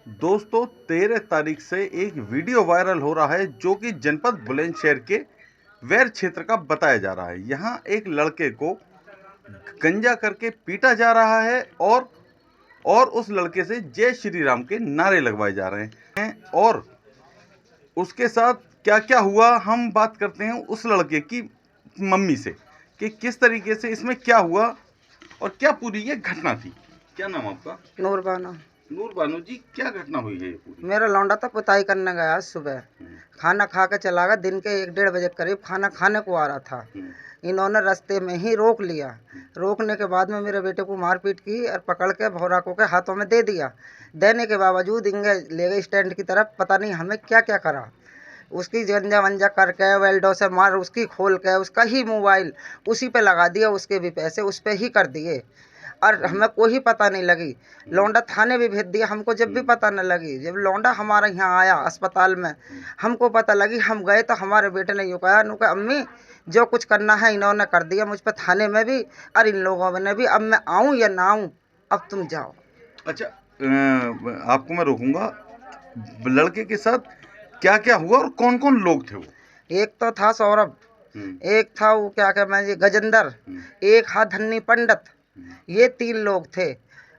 दोस्तों 13 तारीख से एक वीडियो वायरल हो रहा है जो कि जनपद बुलंदशहर के वैर क्षेत्र का बताया जा रहा है। यहाँ एक लड़के को गंजा करके पीटा जा रहा है और उस लड़के से जय श्री राम के नारे लगवाए जा रहे हैं। और उसके साथ क्या क्या हुआ, हम बात करते हैं उस लड़के की मम्मी से कि किस तरीके से इसमें क्या हुआ और क्या पूरी ये घटना थी। क्या नाम आपका? नूरबानो। नूर बानो जी, क्या घटना हुई है ये पूरी? मेरा लौंडा तो पुताई करने गया आज सुबह। खाना खा के चला गया, दिन के 1-1:30 बजे करीब खाना खाने को आ रहा था। इन्होंने रास्ते में ही रोक लिया। रोकने के बाद में मेरे बेटे को मारपीट की और पकड़ के भौराकों के हाथों में दे दिया। देने के बावजूद इंगे ले गए स्टैंड की तरफ, पता नहीं हमें क्या क्या करा। उसकी गंजा वंजा करके वेल्डो से मार, उसकी खोल के उसका ही मोबाइल उसी पे लगा दिया, उसके भी पैसे उस पे ही कर दिए और हमें कोई पता नहीं लगी। लौंडा थाने भी भेज दिया, हमको जब भी पता न लगी। जब लौंडा हमारा यहाँ आया अस्पताल में, हमको पता लगी, हम गए तो हमारे बेटे ने यूँ कहा, नु कहा अम्मी जो कुछ करना है इन्होंने कर दिया मुझ पर, थाने में भी और इन लोगों ने भी। अब मैं आऊँ या ना आऊँ, अब तुम जाओ। अच्छा, आपको मैं रोकूंगा। लड़के के साथ क्या क्या हुआ और कौन कौन लोग थे वो? एक तो था सौरभ, एक था वो क्या क्या मैं गजेंद्र, एक था धन्नी पंडित। ये 3 लोग थे।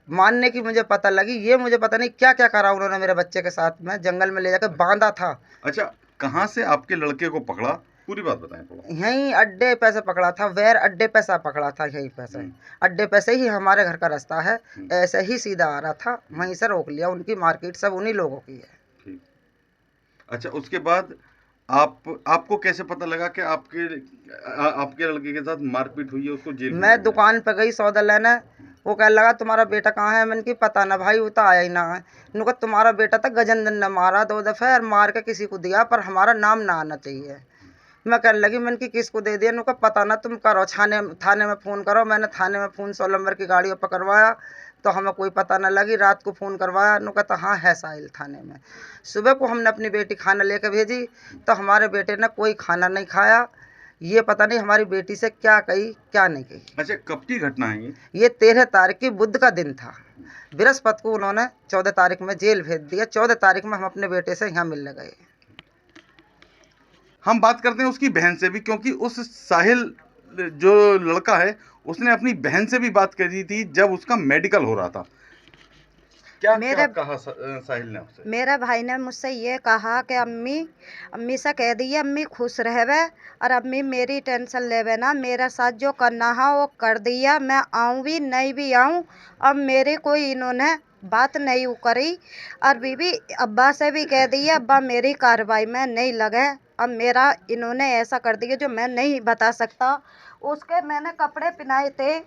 मानने की मुझे पता लगी, ये मुझे पता नहीं क्या क्या करा उन्होंने मेरे बच्चे के साथ में, जंगल में ले जाकर बांधा था। अच्छा, कहाँ से आपके लड़के को पकड़ा, पूरी बात बताएं थोड़ा। यहीं अड्डे पे से पकड़ा था, वैर अड्डे पे से पकड़ा था, यहीं पे से। अड्डे पे से ही हमारे घर का रास्ता है, ऐसे ही सीधा आ रहा था, वहीं से रोक लिया। उनकी मार्केट सब उन्हीं लोगों की है। ठीक। अच्छा, उसके बाद आपको कैसे पता लगा कि आपके लड़के के साथ मारपीट हुई है, उसको जेल भेजा मैं गया है? दुकान पे गई सौदा लेने, वो कहने लगा तुम्हारा बेटा कहाँ है? मैंने की पता ना भाई, वो तो आया ही ना है। उन्होंने कहा तुम्हारा बेटा था गजेंद्र ने मारा 2 दफे और मार के किसी को दिया, पर हमारा नाम ना आना चाहिए। मैं कहने लगी, मैंने की किसको दे दिया? उन्होंने कहा पता ना, तुम करो थाने में फ़ोन करो। मैंने थाने में फ़ोन 100 नंबर की गाड़ियों पर करवाया तो हमें कोई पता न लगी। रात को फ़ोन करवाया, उन्होंने कहा हाँ है साहिल थाने में। सुबह को हमने अपनी बेटी खाना लेकर भेजी तो हमारे बेटे ने कोई खाना नहीं खाया। ये पता नहीं हमारी बेटी से क्या कही क्या नहीं कही। अच्छा, कब की घटना है ये? ये 13 तारीख की बुध का दिन था। बृहस्पति को उन्होंने 14 तारीख में जेल भेज दिया। 14 तारीख में हम अपने बेटे से यहाँ मिलने गए। हम बात करते हैं उसकी बहन से भी, क्योंकि उस साहिल जो लड़का है उसने अपनी बहन से भी बात करी थी जब उसका मेडिकल हो रहा था। क्या क्या कहा साहिल ने आपसे? मेरे भाई ने मुझसे ये कहा कि अम्मी अम्मी से कह दिए अम्मी खुश रहवे और अम्मी मेरी टेंशन लेवे ना, मेरे साथ जो करना है वो कर दिया, मैं आऊँ भी नहीं भी आऊँ। अब मेरे कोई इन्होंने बात नहीं करी और बीबी अब्बा से भी कह दिया अब्बा मेरी कार्रवाई में नहीं लगे। अब मेरा इन्होंने ऐसा कर दिया जो मैं नहीं बता सकता। उसके मैंने कपड़े पहनाए थे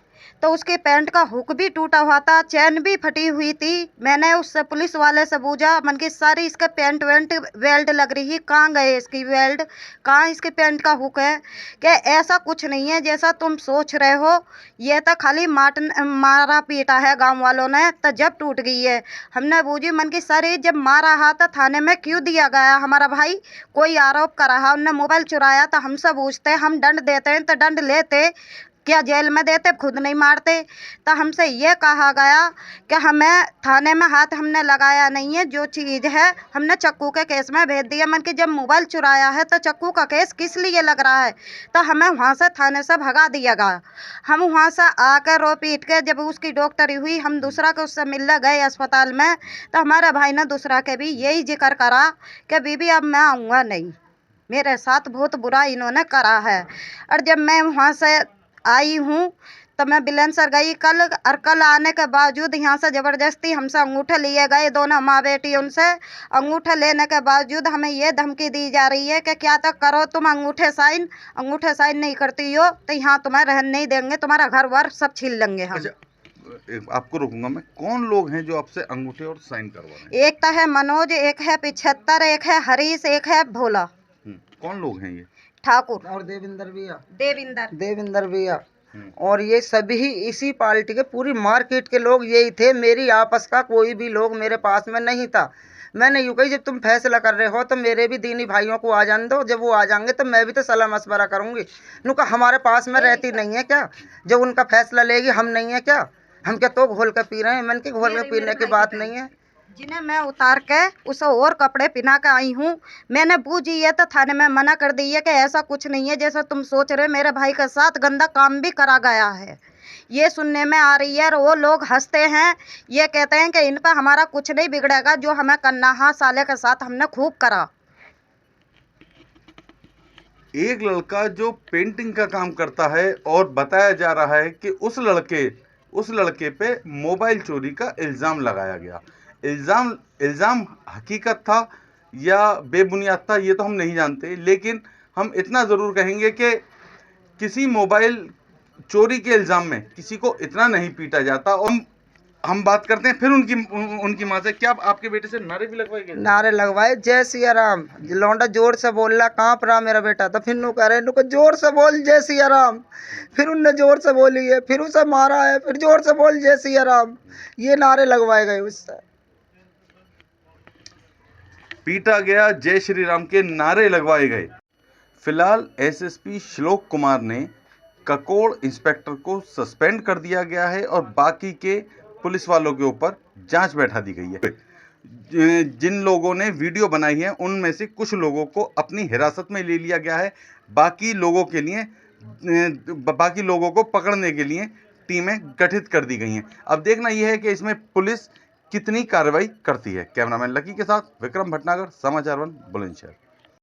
तो उसके पैंट का हुक भी टूटा हुआ था, चैन भी फटी हुई थी। मैंने उससे पुलिस वाले से पूछा, मन की सारी इसके पैंट वेंट वेल्ड लग रही है, कहाँ गए इसकी वेल्ड, कहाँ इसके पैंट का हुक है? क्या ऐसा कुछ नहीं है जैसा तुम सोच रहे हो, ये तो खाली मारा पीटा है गांव वालों ने तो जब टूट गई है। हमने पूछी मन की सारी जब मारा हाथ थाने में क्यों दिया गया? हमारा भाई कोई आरोप कर रहा, उनने मोबाइल चुराया तो हमसे पूछते, हम दंड देते हैं तो दंड लेते, क्या जेल में देते, खुद नहीं मारते? तो हमसे ये कहा गया कि हमें थाने में हाथ हमने लगाया नहीं है, जो चीज़ है हमने चक्कू के केस में भेज दिया। मन कि जब मोबाइल चुराया है तो चक्कू का केस किस लिए लग रहा है? तो हमें वहाँ से थाने से भगा दिया गया। हम वहाँ से आकर रो पीट के जब उसकी डॉक्टरी हुई, हम दूसरा के उससे मिलने गए अस्पताल में तो हमारे भाई ने दूसरा के भी यही जिक्र करा कि बीबी अब मैं आऊँगा नहीं, मेरे साथ बहुत बुरा इन्होंने करा है। और जब मैं वहाँ से आई हूँ तो मैं बुलंदशहर गई कल, और कल आने के बावजूद यहाँ से ज़बरदस्ती हमसे अंगूठे लिए गए, दोनों माँ बेटी। उनसे अंगूठे लेने के बावजूद हमें ये धमकी दी जा रही है कि क्या तो करो तुम अंगूठे साइन नहीं करती हो तो यहाँ तुम्हें रहन नहीं देंगे, तुम्हारा घर वर सब छीन लेंगे हम। अच्छा, आपको रोकूंगा मैं। कौन लोग हैं जो आपसे अंगूठे और साइन करवा रहे हैं? एक तो है मनोज, एक है 75, एक है हरीश, एक है भोला। कौन लोग हैं ये? ठाकुर और देविंदर भैया, देविंदर भैया। और ये सभी इसी पार्टी के, पूरी मार्केट के लोग यही थे। मेरी आपस का कोई भी लोग मेरे पास में नहीं था। मैंने यूँ कही जब तुम फैसला कर रहे हो तो मेरे भी दीनी भाइयों को आ जाने दो, जब वो आ जाएंगे तो मैं भी तो सलाह मशवरा करूँगी। उनका हमारे पास में रहती नहीं है क्या? जब उनका फैसला लेगी हम नहीं है क्या? हम क्या तो घोल कर पी रहे हैं? मन के घोल कर पीने की बात नहीं है। जिन्हें मैं उतार के उसे और कपड़े पहना के आई हूँ। मैंने पूछी है तो थाने में मना कर दी है कि ऐसा कुछ नहीं है जैसा तुम सोच रहे हो, मेरे भाई के साथ गंदा काम भी करा गया है। ये सुनने में आ रही है और वो लोग हंसते हैं, ये कहते हैं कि इन पर हमारा कुछ नहीं बिगड़ेगा, जो हमें करना है साले के साथ हमने खूब करा। एक लड़का जो पेंटिंग का काम करता है और बताया जा रहा है कि उस लड़के पे मोबाइल चोरी का इल्ज़ाम लगाया गया। इल्ज़ाम इल्ज़ाम हकीकत था या बेबुनियाद था ये तो हम नहीं जानते, लेकिन हम इतना ज़रूर कहेंगे कि किसी मोबाइल चोरी के इल्ज़ाम में किसी को इतना नहीं पीटा जाता। और हम बात करते हैं फिर उनकी माँ से। क्या आपके बेटे से नारे भी लगवाए गए थे? नारे लगवाए, जय सिया राम। लौंडा जोर से बोल रहा, कांप रहा मेरा बेटा। तो फिर नु कह रहे नु को जोर से बोल जय सिया राम। फिर उनने जोर से बोली है, फिर उसे मारा है, फिर जोर से बोल जय सिया राम। ये नारे लगवाए गए उससे। पीटा गया, जय श्री राम के नारे लगवाए गए। फिलहाल एसएसपी श्लोक कुमार ने ककोड़ इंस्पेक्टर को सस्पेंड कर दिया गया है और बाकी के पुलिस वालों के ऊपर जांच बैठा दी गई है। जिन लोगों ने वीडियो बनाई है उनमें से कुछ लोगों को अपनी हिरासत में ले लिया गया है। बाकी लोगों को पकड़ने के लिए टीमें गठित कर दी गई हैं। अब देखना यह है कि इसमें पुलिस कितनी कार्रवाई करती है। कैमरामैन लकी के साथ विक्रम भटनागर, समाचार 1 बुलंदशहर।